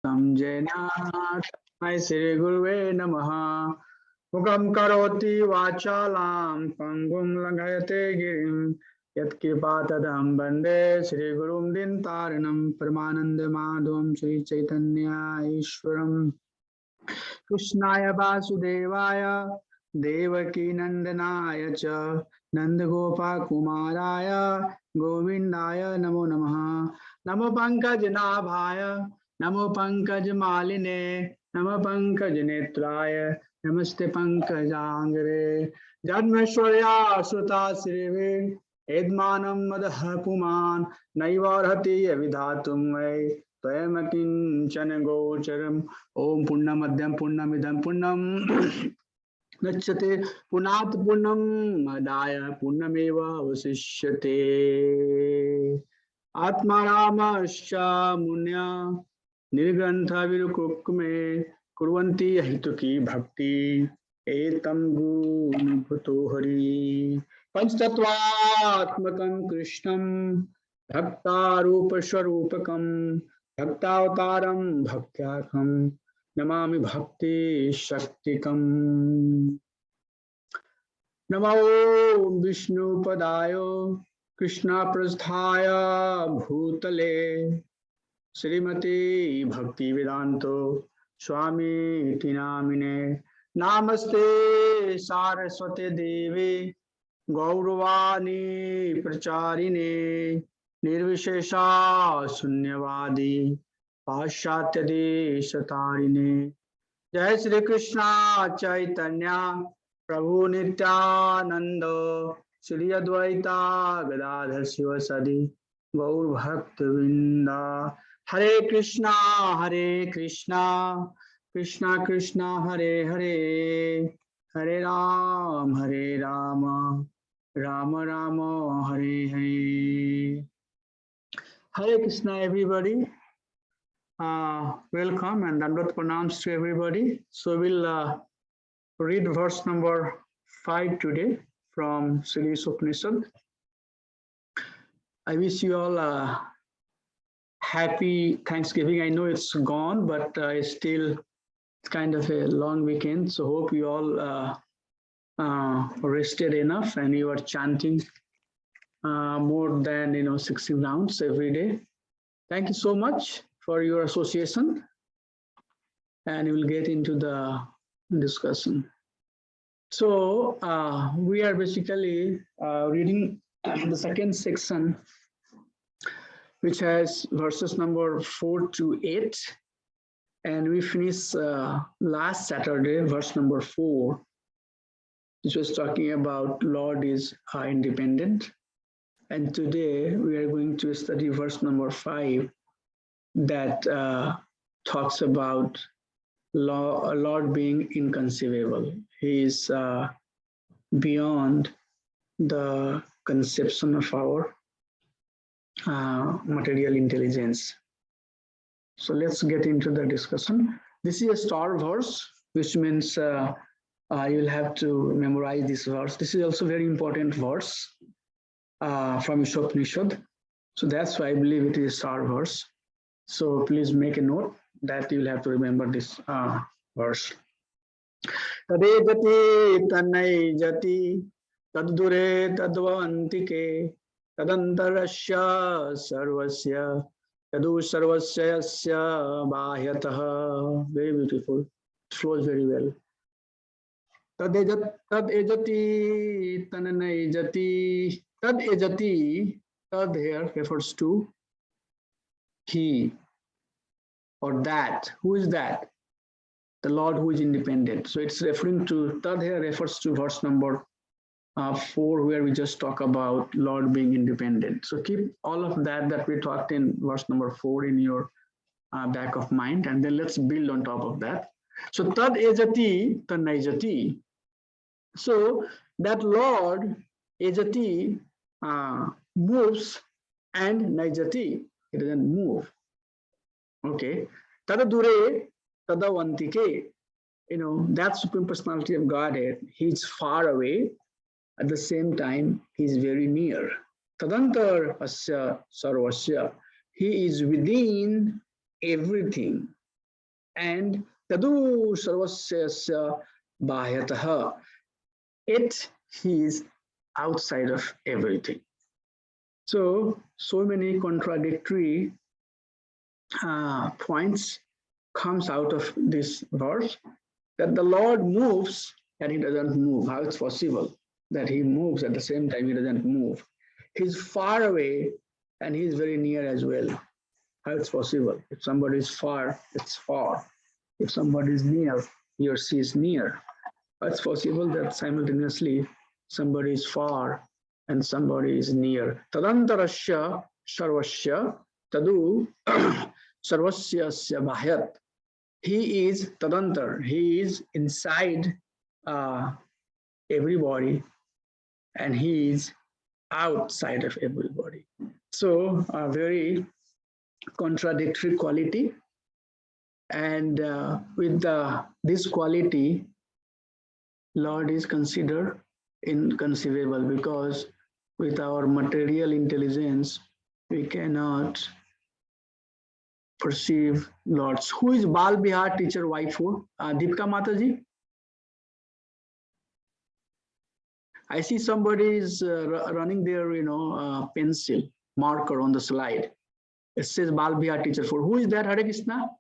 Samjena Tasmai Sri Guruve Namaha. Mukam karoti vachalam pangum langayate girim yatkipatadam bande Sri Gurum Dintaranam Paramananda Madhvam Sri Chaitanya Ishwaram Krishnaya Vasudevaya Devaki Nandanaya Cha Nandagopa Kumaraya Govindaya Namo Namaha Namo Pankaj Nabhaya Namo Pankaj Maline Namo Pankaj Netraya Namaste Pankajangre Jadmashwarya Sutta Srive Edmanam Madha Puman Naivarhati Avidhatum Vai Twayamakinchana Gocharam Om Punnamadhyam Punnamidham Punnam Gacchate Punat Punnam Madaya Punnameva Vasishyate Atmaramascha Munya Nirgrantha Virukukme Kurvanti Hituki Bhakti Etam Gun Bhuto Hari Panchtatvatmakam Krishnam Bhakta Rupa Swarupakam Bhaktavataram Bhaktyakam Namami Bhakti Shaktikam Namo Vishnu Padayo Krishna Prasthaya Bhutale Srimati Bhakti Vedanto Swami Tinamine Namaste Saraswati Devi Gauravani Pracharine Nirvishesha Sunyavadi Pashatya Deshatarine Jai Shri Krishna Chaitanya Prabhu Nityananda Shri Advaita Gadadhar Sivasadi Gaur Bhakta Vrinda Hare Krishna Krishna Krishna Hare Hare Hare Rama Rama Rama Hare Hare Hare Krishna everybody. Welcome and Dandot pronouns to everybody. So we'll read verse number 5 today from Sri Isopanisad. I wish you all a happy Thanksgiving. I know it's gone, but it's still kind of a long weekend. So hope you all rested enough and you are chanting more than 60 rounds every day. Thank you so much for your association, and we'll get into the discussion. So we are basically reading the second section, which has verses number 4 to 8, and we finished last Saturday, verse number 4, which was talking about Lord is independent. And today we are going to study verse number 5 that talks about Lord being inconceivable. He is beyond the conception of our material intelligence. So let's get into the discussion. This is a star verse, which means you'll have to memorize this verse. This is also a very important verse from Isopanisad. So that's why I believe it is a star verse. So please make a note that you'll have to remember this verse. Tade jati tanai jati tadure tadvantike tadantarasya sarvasya tadu sarvasya yasya bahyatah. Very beautiful. It flows very well. Tad ejati tanai jati. Tad ejati. Tad here refers to he or that. Who is that? The Lord who is independent. So it's referring to, Tad here refers to verse number 4, where we just talk about Lord being independent. So keep all of that we talked in verse number 4 in your back of mind, and then let's build on top of that. So Tad ejati tanai. So that Lord ejati moves, and naijati, it doesn't move. Okay. Tadadure tadavantike. That Supreme Personality of Godhead, he's far away. At the same time, he's very near. Tadantar asya sarvasya. He is within everything. And tadu sarvasya bahyataha. It is outside of everything. So many contradictory points comes out of this verse, that the Lord moves and he doesn't move. How it's possible that he moves at the same time he doesn't move? He's far away and he's very near as well. How it's possible? If somebody is far, it's far. If somebody is near, he or she is near. How it's possible that simultaneously somebody is far and somebody is near? Tadantarasya sarvasya tadu sarvasya bahyat. He is tadantar, he is inside everybody and he is outside of everybody. So a very contradictory quality. And with this quality, Lord is considered inconceivable, because with our material intelligence, we cannot perceive Lord's. Who is Bal Bihar teacher waifu? Deepika Mataji? I see somebody is running their, pencil marker on the slide. It says Bal Bihar teacher for. Who is that? Hare Krishna?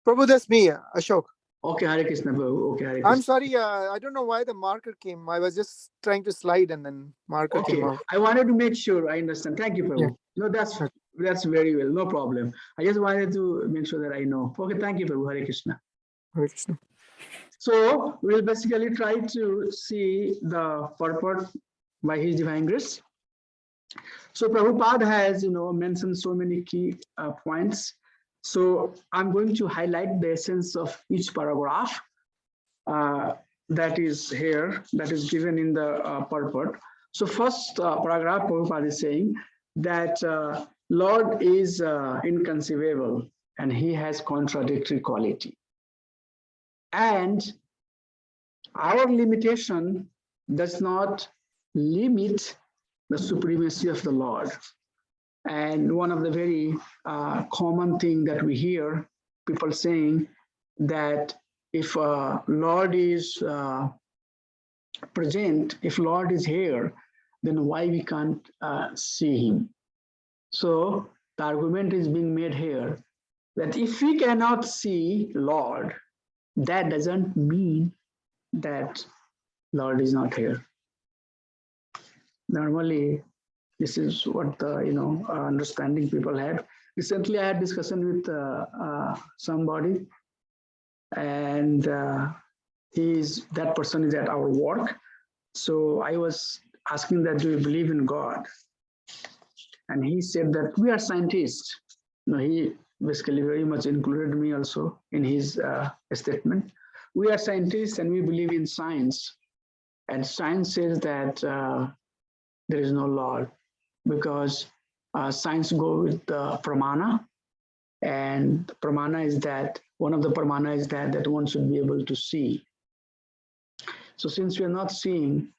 Prabhu, that's me, Ashok. Okay, Hare Krishna, Prabhu. Okay, Hare Krishna. I'm sorry, I don't know why the marker came. I was just trying to slide and then marker came out. I wanted to make sure I understand. Thank you, Prabhu. Yeah. No, that's very well. No problem. I just wanted to make sure that I know. Okay, thank you, Prabhu. Hare Krishna. Hare Krishna. So we'll basically try to see the purport by His Divine Grace. So Prabhupada has, mentioned so many key points. So I'm going to highlight the essence of each paragraph that is here, that is given in the purport. So first paragraph, Prabhupada is saying that Lord is inconceivable and he has contradictory quality. And our limitation does not limit the supremacy of the Lord. And one of the very common thing that we hear people saying that if Lord is present, if Lord is here, then why we can't see him? So the argument is being made here that if we cannot see Lord, that doesn't mean that Lord is not here. Normally, this is what the understanding people had. Recently, I had discussion with somebody, and that person is at our work. So I was asking that, do you believe in God? And he said that we are scientists. He basically very much included me also in his statement. We are scientists and we believe in science. And science says that there is no Lord, because science go with the pramana, and pramana is that one of the pramana is that one should be able to see. So since we are not seeing,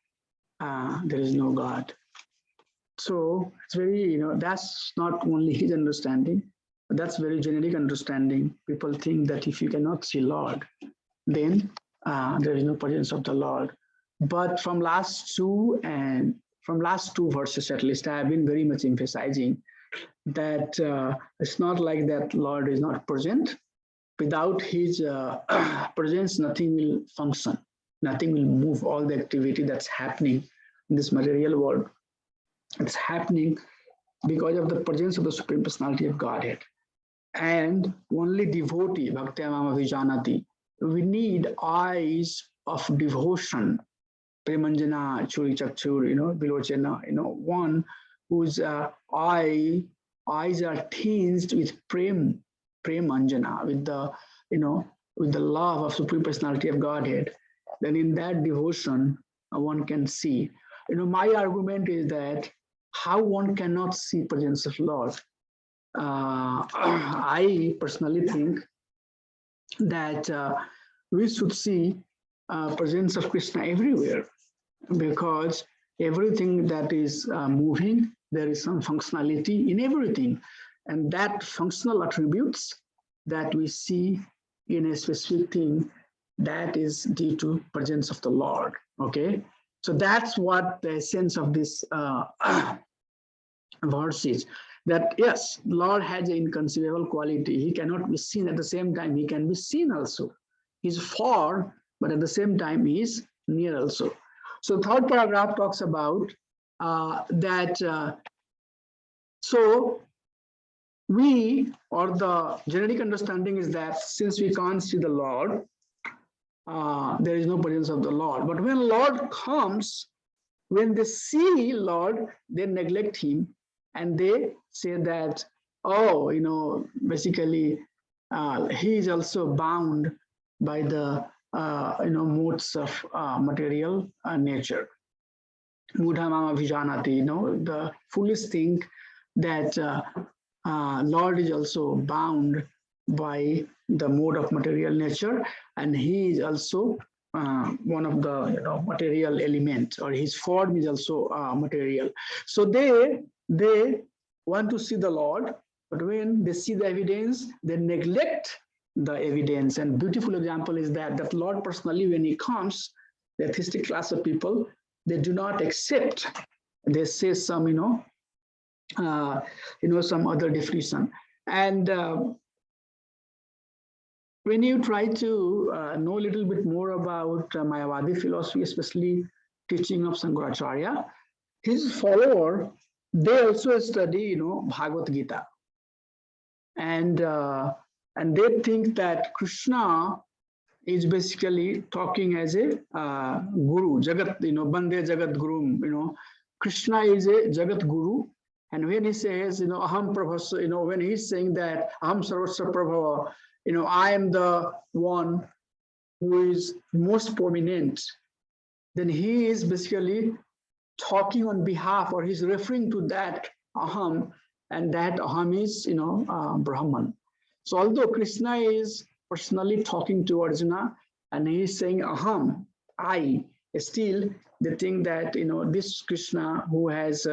there is no God. So it's very, that's not only his understanding, but that's very generic understanding. People think that if you cannot see Lord, then there is no presence of the Lord. But from last two verses at least, I have been very much emphasizing that it's not like that Lord is not present. Without his presence, nothing will function. Nothing will move. All the activity that's happening in this material world, it's happening because of the presence of the Supreme Personality of Godhead. And only devotee, Bhakti Mama Vijanati, we need eyes of devotion. Premanjana, Churi Chakchur, Vilochana, one whose eyes are tinged with Premanjana, with the love of Supreme Personality of Godhead. Then in that devotion, one can see. My argument is that how one cannot see presence of Lord. I personally think that we should see presence of Krishna everywhere, because everything that is moving, there is some functionality in everything. And that functional attributes, that we see in a specific thing, that is due to presence of the Lord. Okay, so that's what the essence of this verse is. That yes, Lord has an inconceivable quality. He cannot be seen, at the same time he can be seen also. He's far, but at the same time he is near also. So third paragraph talks about that. So we, or the generic understanding is that since we can't see the Lord, there is no presence of the Lord. But when Lord comes, when they see Lord, they neglect him and they say that, oh, basically he is also bound by the modes of material nature. Mudha mama vijanati, the foolish think that Lord is also bound by the mode of material nature, and he is also one of the material elements, or his form is also material. So they want to see the Lord, but when they see the evidence, they neglect the evidence. And beautiful example is that Lord personally, when he comes, the atheistic class of people, they do not accept. They say some, some other definition. And when you try to know a little bit more about Mayavadi philosophy, especially teaching of Sankaracharya, his follower, they also study, Bhagavad Gita, and they think that Krishna is basically talking as a guru, Jagat, Bande Jagat Guru, Krishna is a Jagat Guru. And when he says, Aham Prabhasa, when he's saying that Aham Sarvasya Prabhava, I am the one who is most prominent, then he is basically talking on behalf, or he's referring to that Aham, and that Aham is, Brahman. So although Krishna is personally talking to Arjuna and he's saying Aham, I, still they think that, this Krishna who has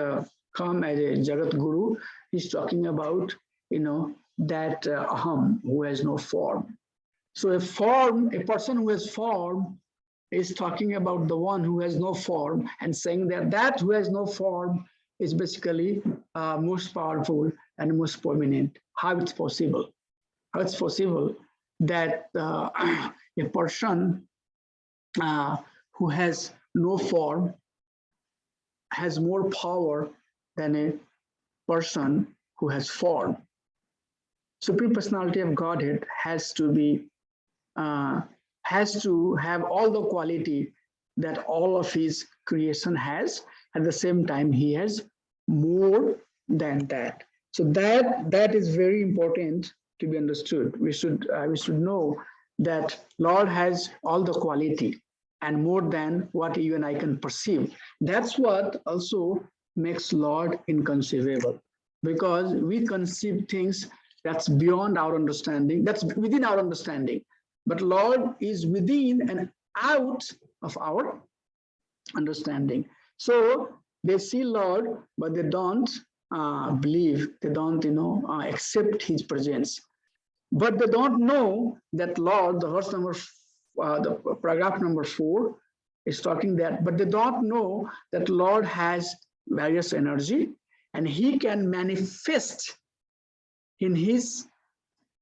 come as a Jagat Guru, he's talking about, that Aham who has no form. So a person who has form is talking about the one who has no form, and saying that who has no form is basically most powerful and most prominent. How it's possible? How it's possible that a person who has no form has more power than a person who has form? Supreme Personality of Godhead has to have all the quality that all of his creation has. At the same time, he has more than that. So that is very important to be understood. We should know that Lord has all the quality and more than what you and I can perceive. That's what also makes Lord inconceivable, because we conceive things that's beyond our understanding, that's within our understanding. But Lord is within and out of our understanding. So they see Lord, but they don't believe, they don't, accept his presence. But they don't know that Lord, the verse number, the paragraph number 4 is talking that, but they don't know that Lord has various energy and he can manifest in his,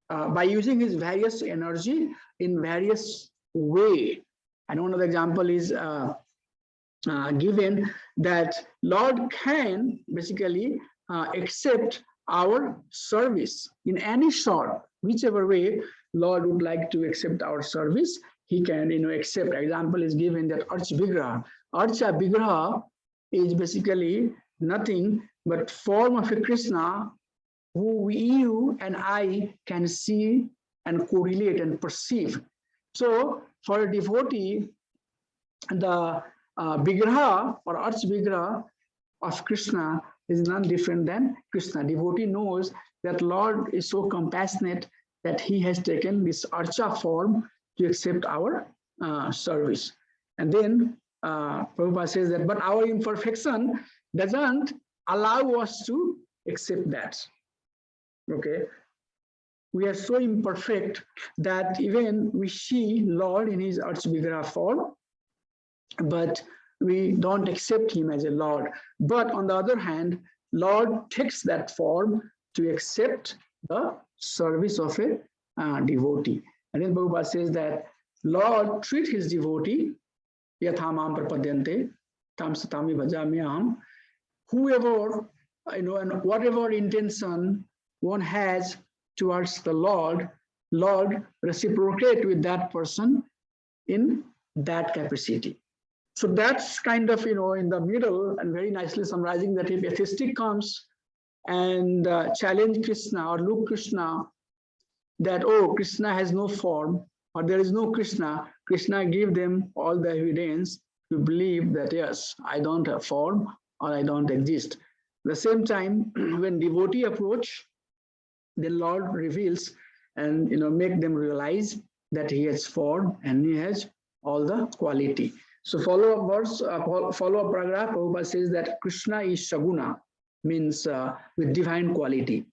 by using his various energy in various way. And one of the example is given that Lord can basically accept our service in any sort, whichever way Lord would like to accept our service, he can accept. Example is given that Archa Vigraha. Archa Vigraha is basically nothing but form of a Krishna who you and I can see and correlate and perceive. So for a devotee, the Vigraha or Archa Vigraha of Krishna is none different than Krishna. Devotee knows that Lord is so compassionate that he has taken this Archa form to accept our service. And then Prabhupada says that, but our imperfection doesn't allow us to accept that. Okay. we are so imperfect that even we see Lord in his Archvigraha form, but we don't accept him as a Lord. But on the other hand, Lord takes that form to accept the service of a devotee. And then Prabhupada says that Lord treats his devotee, yathamam prapadyante, tam satami bhajamyam, whoever, and whatever intention one has towards the Lord, Lord reciprocate with that person in that capacity. So that's kind of, in the middle, and very nicely summarizing that if atheistic comes and challenge Krishna or look Krishna, that, oh, Krishna has no form, or there is no Krishna, Krishna give them all the evidence to believe that, yes, I don't have form or I don't exist. At the same time, when devotee approach, the Lord reveals and make them realize that he has form and he has all the quality. So follow-up verse, follow-up paragraph, Prabhupada says that Krishna is Shaguna, means with divine quality.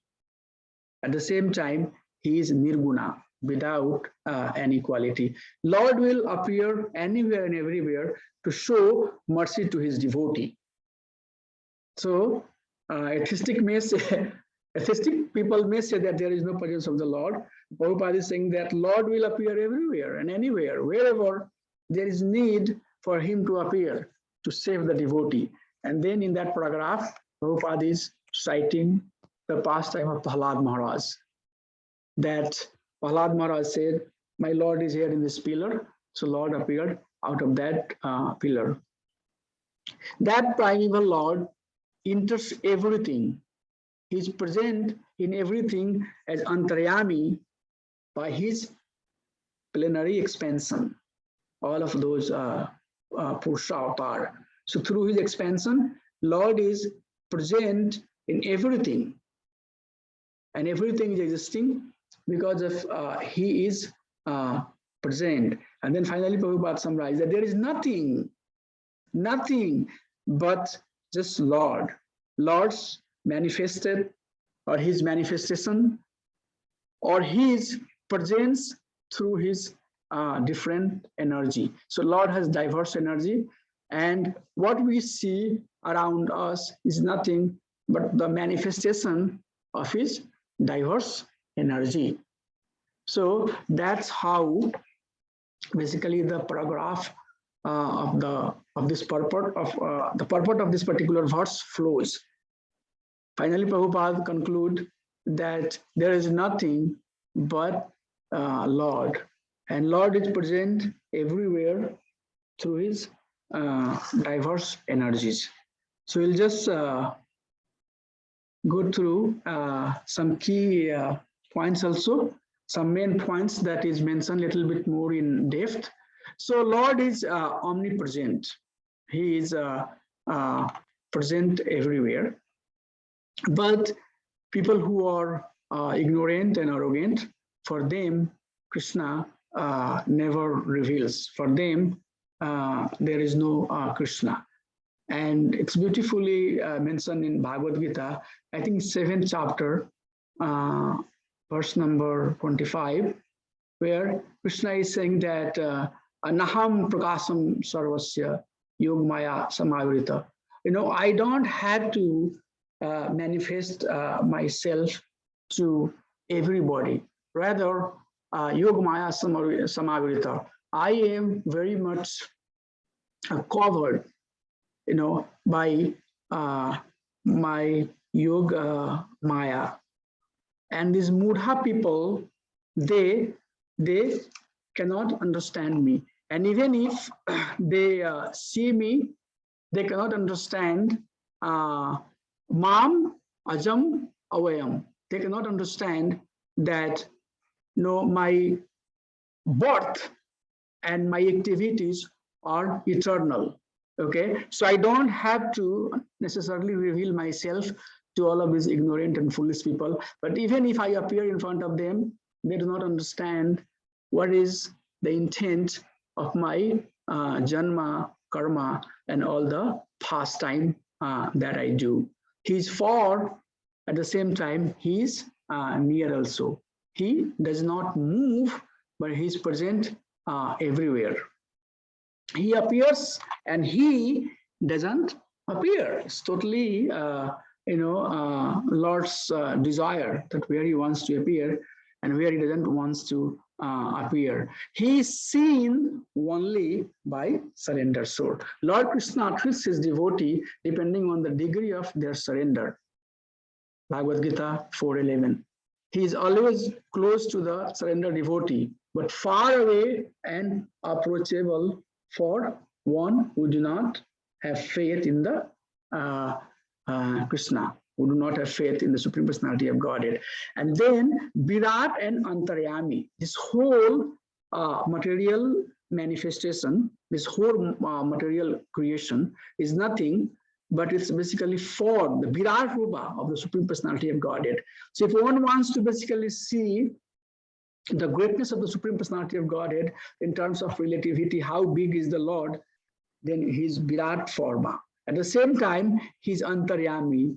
At the same time, he is Nirguna, without any quality. Lord will appear anywhere and everywhere to show mercy to his devotee. So atheistic people may say that there is no presence of the Lord. Prabhupada is saying that Lord will appear everywhere and anywhere, wherever there is need for him to appear to save the devotee. And then in that paragraph, Prabhupada is citing the pastime of Prahlad Maharaj, that Prahlad Maharaj said, my Lord is here in this pillar. So Lord appeared out of that pillar. That primeval Lord enters everything. He is present in everything as Antaryami by his plenary expansion. All of those Purusha Avatar. So through his expansion, Lord is present in everything. And everything is existing because of he is present. And then finally, Prabhupada summarized that there is nothing but just Lord. Lord's manifested, or his manifestation, or his presence through his different energy. So Lord has diverse energy, and what we see around us is nothing but the manifestation of his diverse energy. So that's how basically the paragraph of this purport of the purport of this particular verse flows. Finally, Prabhupada conclude that there is nothing but Lord, and Lord is present everywhere through his diverse energies. So we'll just go through some key points also, some main points that is mentioned a little bit more in depth. So Lord is omnipresent. He is present everywhere. But people who are ignorant and arrogant, for them, Krishna never reveals. For them, there is no Krishna. And it's beautifully mentioned in Bhagavad Gita, I think 7th chapter, verse number 25, where Krishna is saying that Naham Prakasam Sarvasya Yogmaya Samavrita. I don't have to manifest myself to everybody. Rather, Yogmaya Samavrita. I am very much covered, by my yoga maya. And these mudha people, they cannot understand me. And even if they see me, they cannot understand mam ajam avayam. They cannot understand that my birth and my activities are eternal. Okay, so I don't have to necessarily reveal myself to all of these ignorant and foolish people. But even if I appear in front of them, they do not understand what is the intent of my janma, karma, and all the pastime that I do. He's far, at the same time, he's near also. He does not move, but he is present everywhere. He appears and he doesn't appear. It's totally, Lord's desire, that where he wants to appear and where he doesn't want to appear. He is seen only by surrender soul. Lord Krishna treats his devotee depending on the degree of their surrender. Bhagavad Gita 4:11. He is always close to the surrender devotee, but far away and approachable for one who do not have faith in the Krishna, who do not have faith in the Supreme Personality of Godhead. And then Virat and Antaryami, this whole material manifestation, this whole material creation is nothing but it's basically form, the Virat Rupa of the Supreme Personality of Godhead. So if one wants to basically see the greatness of the Supreme Personality of Godhead in terms of relativity, how big is the Lord, then he's Virat forma. At the same time, he's Antaryami,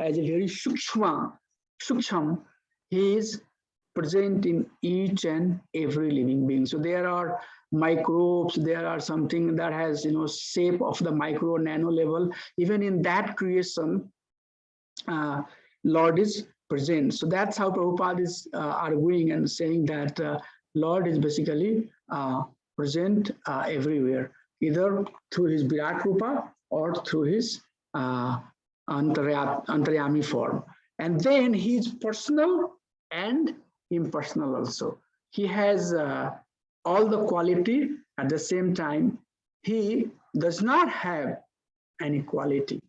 as a very Suksham, he is present in each and every living being. So there are microbes, there are something that has, shape of the micro nano level. Even in that creation, Lord is present. So that's how Prabhupada is arguing and saying that Lord is basically present everywhere, either through his Virat Rupa or through his Antaryami form. And then he's personal and impersonal also. He has all the quality. At the same time, he does not have any quality.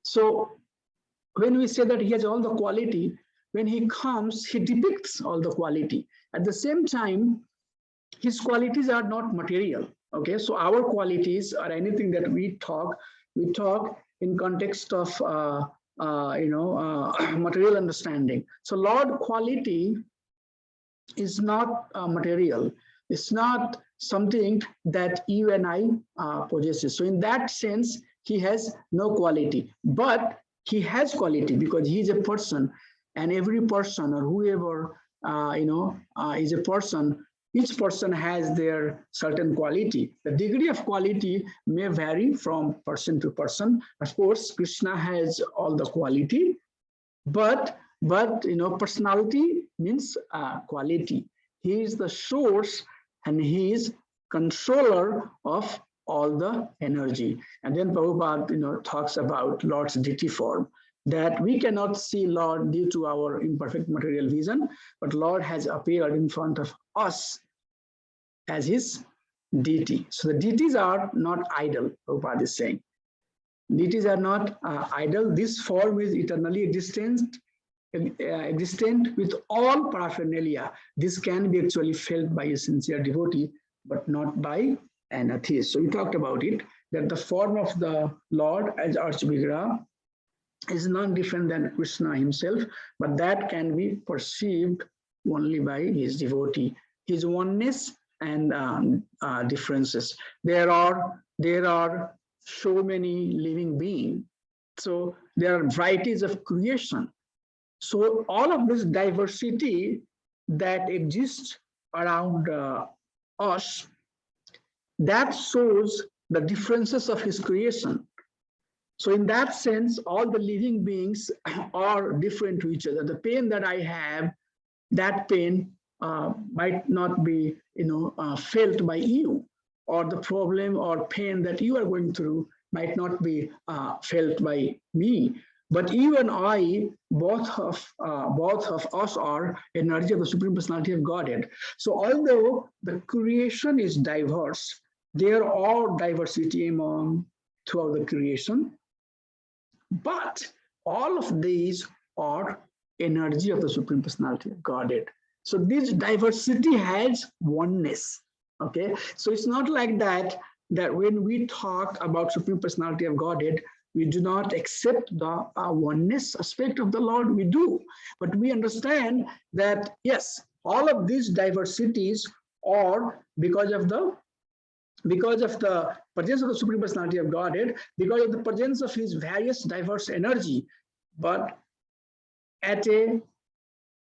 So when we say that he has all the quality, when he comes, he depicts all the quality. At the same time, his qualities are not material. Okay, so our qualities or anything that we talk in context of material understanding. So Lord quality is not material. It's not something that you and I possesses. So in that sense, he has no quality, but he has quality because he is a person, and every person or whoever is a person. Each person has their certain quality. The degree of quality may vary from person to person. Of course, Krishna has all the quality, but personality means quality. He is the source and he is controller of all the energy. And then Prabhupada talks about Lord's deity form, that we cannot see Lord due to our imperfect material vision, but Lord has appeared in front of us as his deity. So the deities are not idle, Prabhupada is saying. Deities are not idle. This form is eternally existent with all paraphernalia. This can be actually felt by a sincere devotee, but not by an atheist. So we talked about it, that the form of the Lord as Archvigraha is not different than Krishna himself, but that can be perceived only by his devotee. His oneness and differences. There are so many living beings. So there are varieties of creation. So all of this diversity that exists around us, that shows the differences of his creation. So in that sense, all the living beings are different to each other. The pain that I have, that pain might not be felt by you, or the problem or pain that you are going through might not be felt by me. But you and I, both of us are energy of the Supreme Personality of Godhead. So although the creation is diverse, there are diversity throughout the creation, but all of these are energy of the Supreme Personality of Godhead. So this diversity has oneness. Okay, so it's not like that when we talk about Supreme Personality of Godhead, we do not accept the oneness aspect of the Lord. We do, but we understand that yes, all of these diversities are because of the presence of the Supreme Personality of Godhead, because of the presence of his various diverse energy, but at a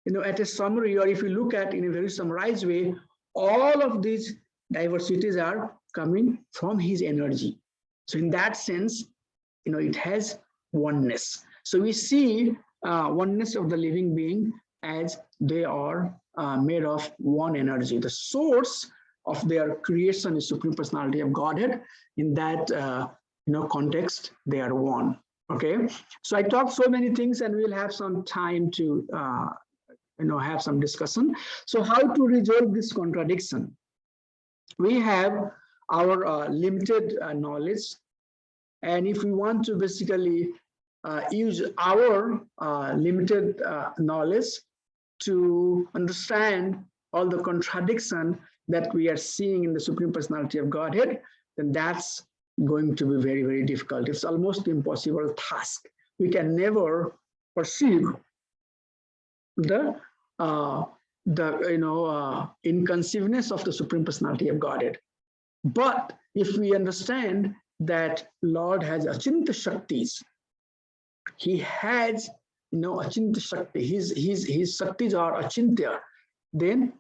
at a summary, or if you look at in a very summarized way, all of these diversities are coming from his energy. So in that sense, it has oneness. So we see oneness of the living being as they are made of one energy. The source of their creation is Supreme Personality of Godhead. In that context, they are one. Okay, so I talked so many things, and we'll have some time to have some discussion. So how to resolve this contradiction? We have our limited knowledge, and if we want to basically use our limited knowledge to understand all the contradiction that we are seeing in the Supreme Personality of Godhead, then that's going to be very, very difficult. It's almost impossible task. We can never perceive the inconceiveness of the Supreme Personality of Godhead. But if we understand that Lord has Achinta Shaktis, he has Achinta Shakti, his Shaktis are Achintya, then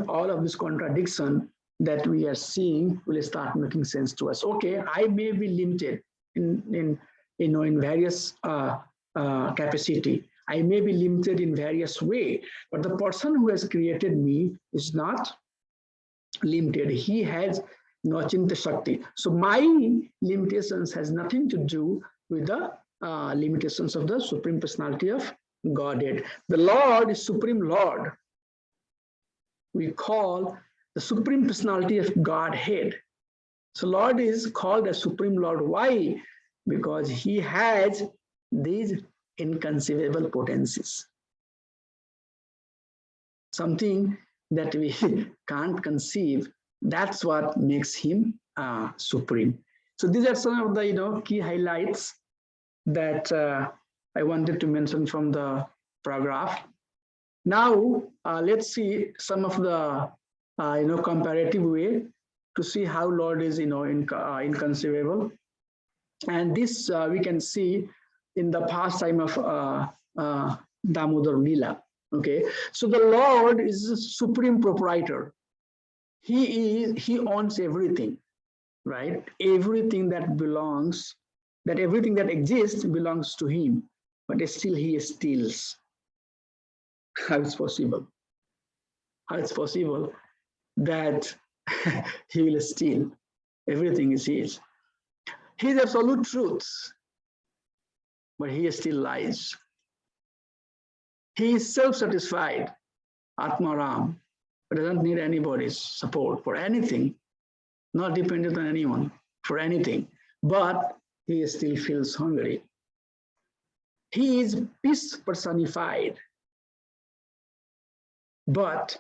all of this contradiction that we are seeing will start making sense to us. Okay, I may be limited in various capacity. I may be limited in various way, but the person who has created me is not limited. He has Achinta Shakti. So my limitations has nothing to do with the limitations of the Supreme Personality of Godhead. The Lord is Supreme Lord. We call the Supreme Personality of Godhead. So Lord is called a Supreme Lord. Why? Because he has these inconceivable potencies. Something that we can't conceive. That's what makes him supreme. So these are some of the key highlights that I wanted to mention from the paragraph. Now let's see some of the comparative way to see how Lord is inconceivable, and this we can see in the pastime of Damodar Lila. Okay, so the Lord is a supreme proprietor. He owns everything, right? Everything that belongs, everything that exists belongs to him, but still he steals. How it's possible? How it's possible that he will steal? Everything is his. He is absolute truth, but he still lies. He is self-satisfied, Atmaram, but doesn't need anybody's support for anything, not dependent on anyone for anything, but he still feels hungry. He is peace personified, but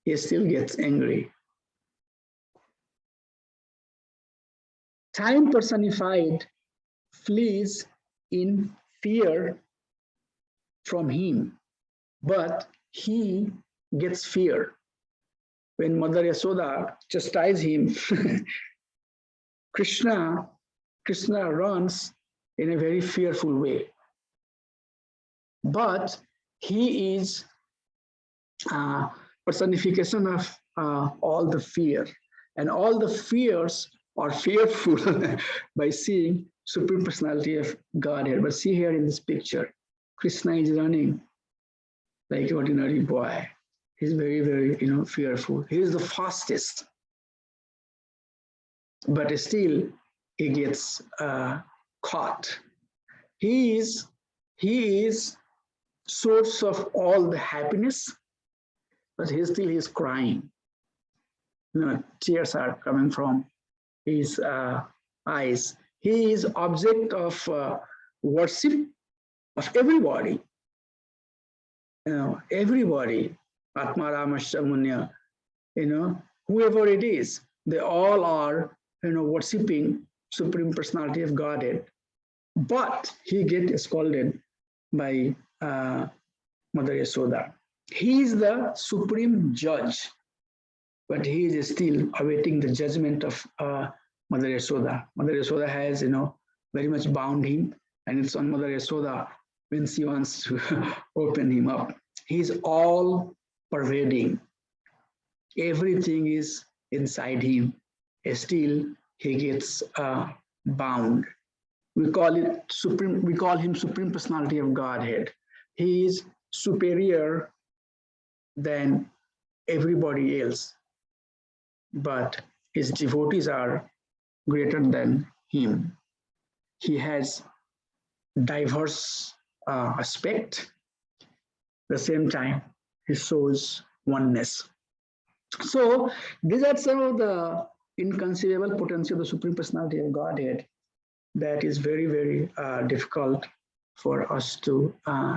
he still gets angry. Time personified flees in fear from him, but he gets fear. When Mother Yasoda chastises him, Krishna runs in a very fearful way. But he is personification of all the fear, and all the fears are fearful by seeing Supreme Personality of Godhead. But see here in this picture, Krishna is running like an ordinary boy. He's very, very, fearful. He is the fastest, but still he gets caught. He is source of all the happiness, but he is crying. Tears are coming from his eyes. He is object of worship of everybody. Everybody, Atma Ramasya Munya, whoever it is, they all are, worshipping Supreme Personality of Godhead. But he gets scolded by Mother Yasoda. He is the supreme judge, but he is still awaiting the judgment of Mother Yasoda. Mother Yasoda has, very much bound him, and it's on Mother Yasoda when she wants to open him up. He's all pervading. Everything is inside him. Still, he gets bound. We call it supreme. We call him Supreme Personality of Godhead. He is superior than everybody else, but his devotees are greater than him. He has diverse aspect. At the same time, he shows oneness. So these are some of the inconceivable potency of the Supreme Personality of Godhead that is very, very difficult for us to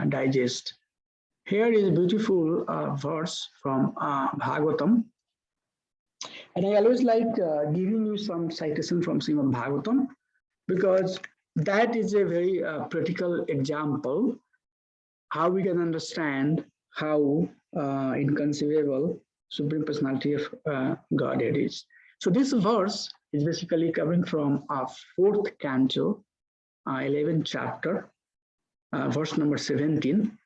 digest. Here is a beautiful verse from Bhagavatam. And I always like giving you some citation from Srimad Bhagavatam, because that is a very practical example how we can understand how inconceivable Supreme Personality of Godhead is. So this verse is basically coming from our 4th canto, 11th chapter, verse number 17,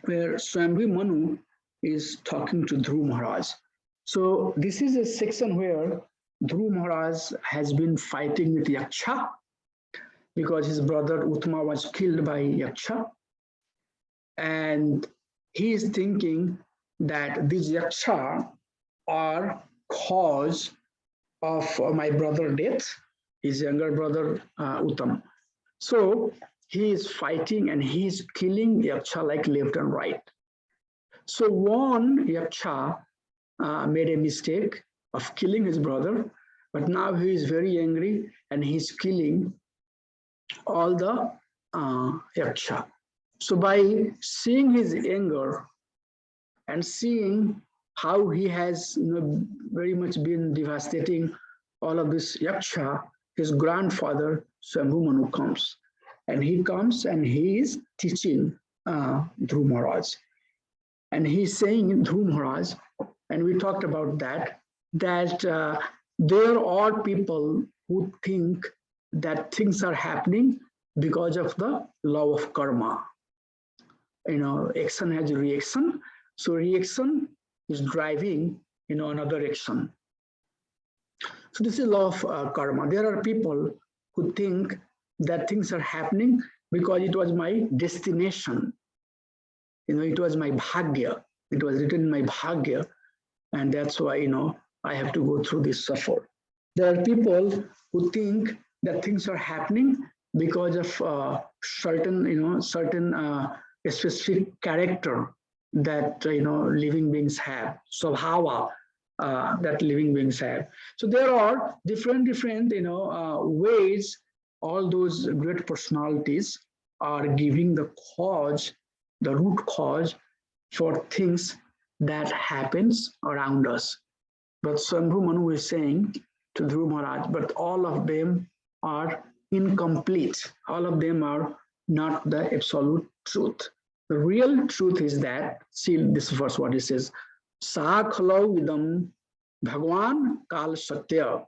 where Swambhu Manu is talking to Dhruv Maharaj. So this is a section where Dhruv Maharaj has been fighting with Yaksha because his brother Uttama was killed by Yaksha. And he is thinking that these Yaksha are cause of my brother's death, his younger brother Uttama. So he is fighting and he is killing Yaksha like left and right. So one Yaksha made a mistake of killing his brother, but now he is very angry and he's killing all the Yaksha. So by seeing his anger and seeing how he has very much been devastating all of this Yaksha, his grandfather Swambhu Manu comes. And he comes and he is teaching Dhruv Maharaj. And he's saying, Dhruv Maharaj, and we talked about that there are people who think that things are happening because of the law of karma. Action has a reaction. So reaction is driving another action. So this is law of karma. There are people who think that things are happening because it was my destination. It was my bhagya. It was written in my bhagya. And that's why, I have to go through this suffer. There are people who think that things are happening because of certain specific character that, living beings have, svabhava that living beings have. So there are different ways all those great personalities are giving the cause, the root cause for things that happens around us. But Swambhu Manu is saying to Dhruv Maharaj, but all of them are incomplete. All of them are not the absolute truth. The real truth is that, see this verse, what it says, Sa khalau vidam Bhagwan kal satya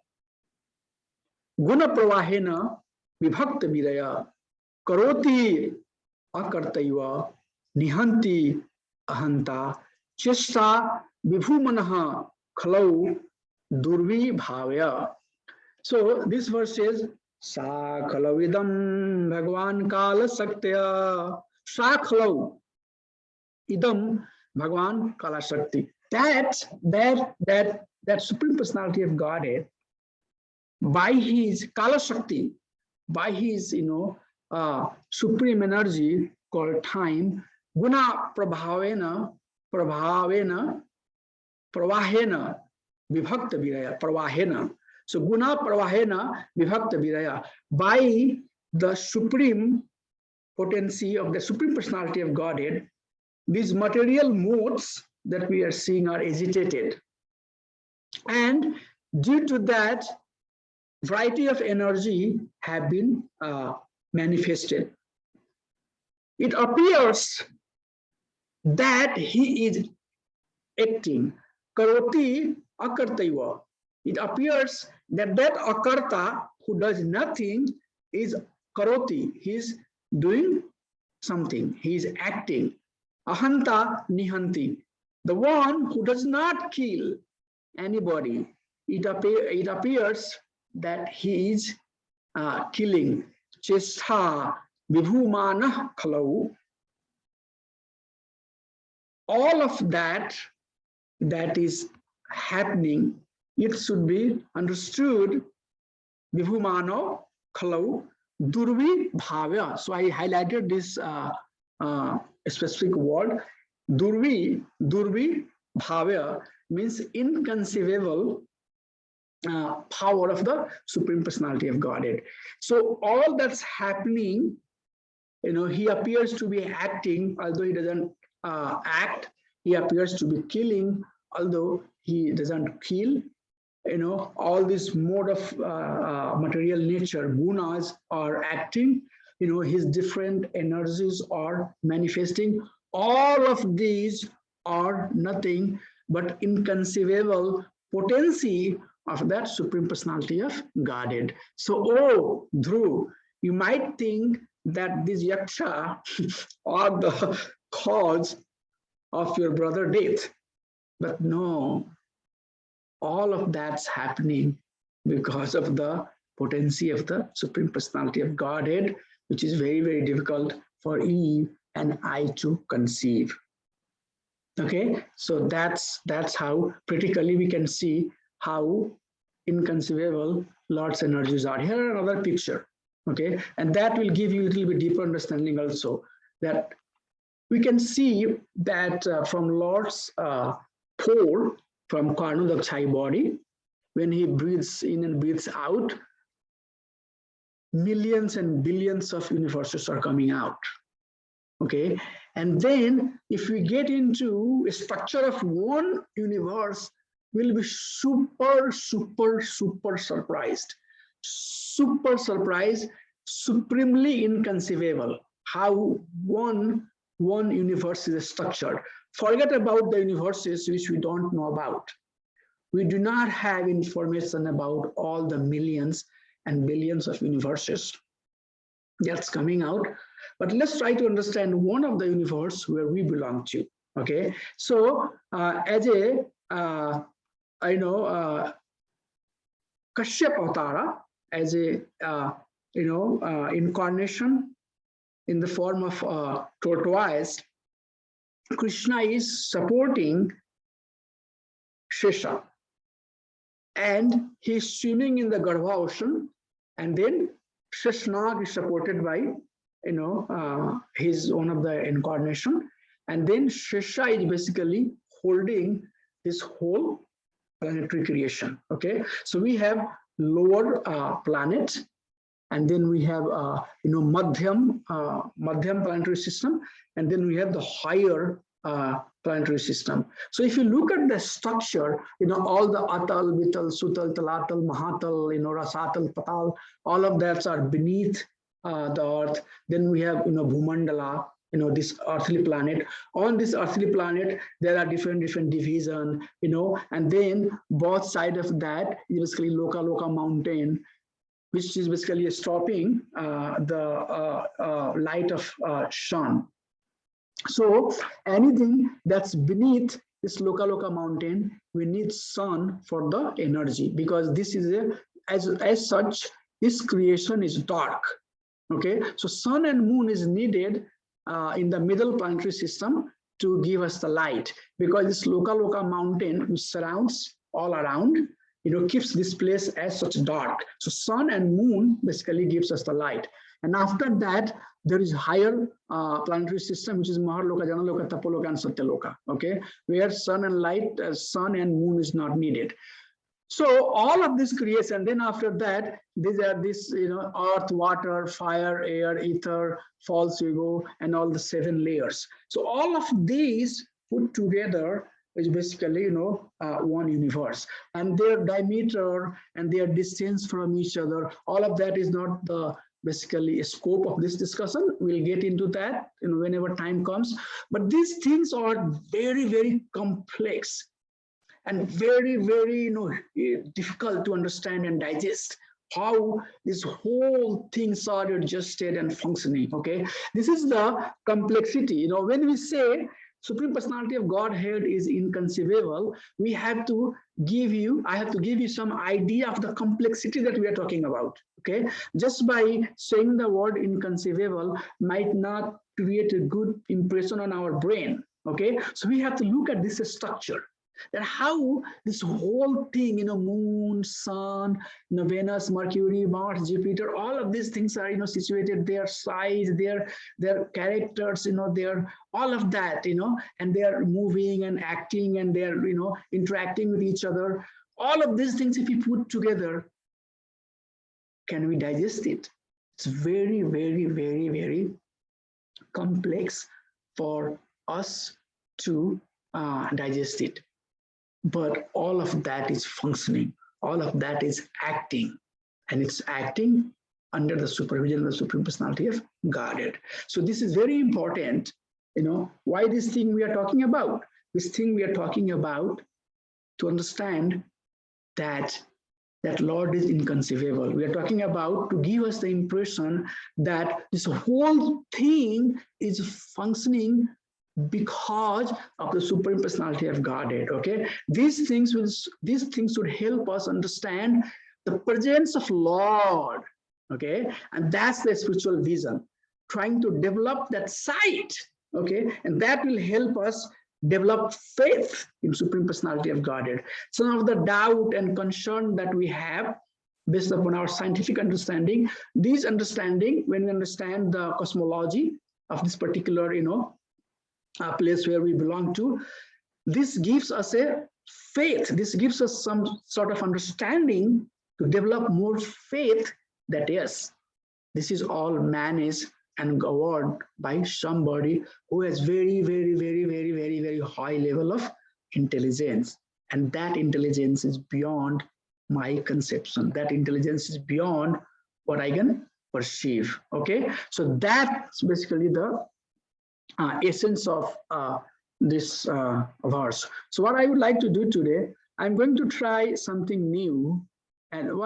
guna pravahena vibhakta viraya karoti akartaiva nihanti ahanta chesta vibhumanaha khalau durvi bhavya. So this verse says, Sa khalavidam Bhagwan kala satya. Sa khalau idam Bhagwan kala sakti. That Supreme Personality of Godhead, by his kala sakti, by his supreme energy called time, guna pravahena vibhakta viraya, pravahena. So guna pravahena vibhakta viraya, by the supreme potency of the Supreme Personality of Godhead, these material modes that we are seeing are agitated. And due to that, variety of energy have been manifested. It appears that he is acting. Karoti akartaiva. It appears that akarta who does nothing is karoti. He is doing something. He is acting. ahanta nihanti. The one who does not kill anybody, it appears that he is killing. Chestha vibhumana khalau. All of that is happening, it should be understood. Vibhumano khalau durvi bhavya. So I highlighted this specific word. Durvi bhavya means inconceivable power of the Supreme Personality of Godhead. So all that's happening, he appears to be acting, although he doesn't act. He appears to be killing, although he doesn't kill. All this mode of material nature, gunas, are acting. His different energies are manifesting. All of these are nothing but inconceivable potency of that Supreme Personality of Godhead. So, oh, Dhruv, you might think that these yaksha are the cause of your brother's death, but no, all of that's happening because of the potency of the Supreme Personality of Godhead, which is very, very difficult for Eve and I to conceive. Okay, so that's how critically we can see how inconceivable Lord's energies are. Here another picture, okay, and that will give you a little bit deeper understanding also, that we can see that from Lord's pore, from Karnodakshai body, when he breathes in and breathes out, millions and billions of universes are coming out. Okay, and then if we get into a structure of one universe, we'll be super surprised. Super surprised, supremely inconceivable how one universe is structured. Forget about the universes which we don't know about. We do not have information about all the millions and billions of universes that's coming out. But let's try to understand one of the universe where we belong to. Okay, so as a Kashyap Avatara, as a incarnation in the form of tortoise, Krishna is supporting Shesha, and he's swimming in the Garbha ocean, and then Sheshnag is supported by he's one of the incarnation, and then Shesha is basically holding this whole planetary creation. Okay, so we have lower planet, and then we have Madhyam planetary system, and then we have the higher planetary system. So if you look at the structure, all the Atal, Vital, Sutal, Talatal, Mahatal, Rasatal, Patal, all of that are beneath the earth. Then we have Bhumandala, this earthly planet. On this earthly planet, there are different division, and then both sides of that is basically Loka mountain, which is basically stopping the light of sun. So anything that's beneath this Loka mountain, we need sun for the energy, because this is as such, this creation is dark. Okay, so sun and moon is needed in the middle planetary system to give us the light, because this Loka mountain, which surrounds all around, keeps this place as such dark. So sun and moon basically gives us the light. And after that, there is higher planetary system, which is Maharloka, Janaloka, Tapoloka, and Satyaloka, okay, where sun and moon is not needed. So all of this creation, and then after that, these are this, earth, water, fire, air, ether, false ego, and all the 7 layers. So all of these put together is basically, one universe, and their diameter and their distance from each other, all of that is not the basically a scope of this discussion. We'll get into that, whenever time comes. But these things are very, very complex and very, very, difficult to understand and digest. how this whole thing started adjusted and functioning. Okay, this is the complexity. When we say Supreme Personality of Godhead is inconceivable, we have to I have to give you some idea of the complexity that we are talking about. Okay, just by saying the word inconceivable might not create a good impression on our brain. Okay, so we have to look at this structure, that how this whole thing, moon, sun, Venus, Mercury, Mars, Jupiter, all of these things are, situated, their size, their characters, their all of that, and they are moving and acting, and they are, interacting with each other. All of these things, if we put together, can we digest it? It's very, very, very, very complex for us to digest it. But all of that is functioning, all of that is acting, and it's acting under the supervision of the Supreme Personality of Godhead. So this is very important. Why this thing we are talking about? This thing we are talking about to understand that Lord is inconceivable. We are talking about to give us the impression that this whole thing is functioning because of the Supreme Personality of Godhead. Okay, these things would help us understand the presence of Lord. Okay, and that's the spiritual vision, trying to develop that sight. Okay, and that will help us develop faith in Supreme Personality of Godhead. Some of the doubt and concern that we have based upon our scientific understanding, when we understand the cosmology of this particular, place where we belong to, this gives us a faith. This gives us some sort of understanding to develop more faith that yes, this is all managed and governed by somebody who has very, very, very, very, very, very high level of intelligence. And that intelligence is beyond my conception. That intelligence is beyond what I can perceive. Okay, so that's basically the essence of this verse. So what I would like to do today, I'm going to try something new, and what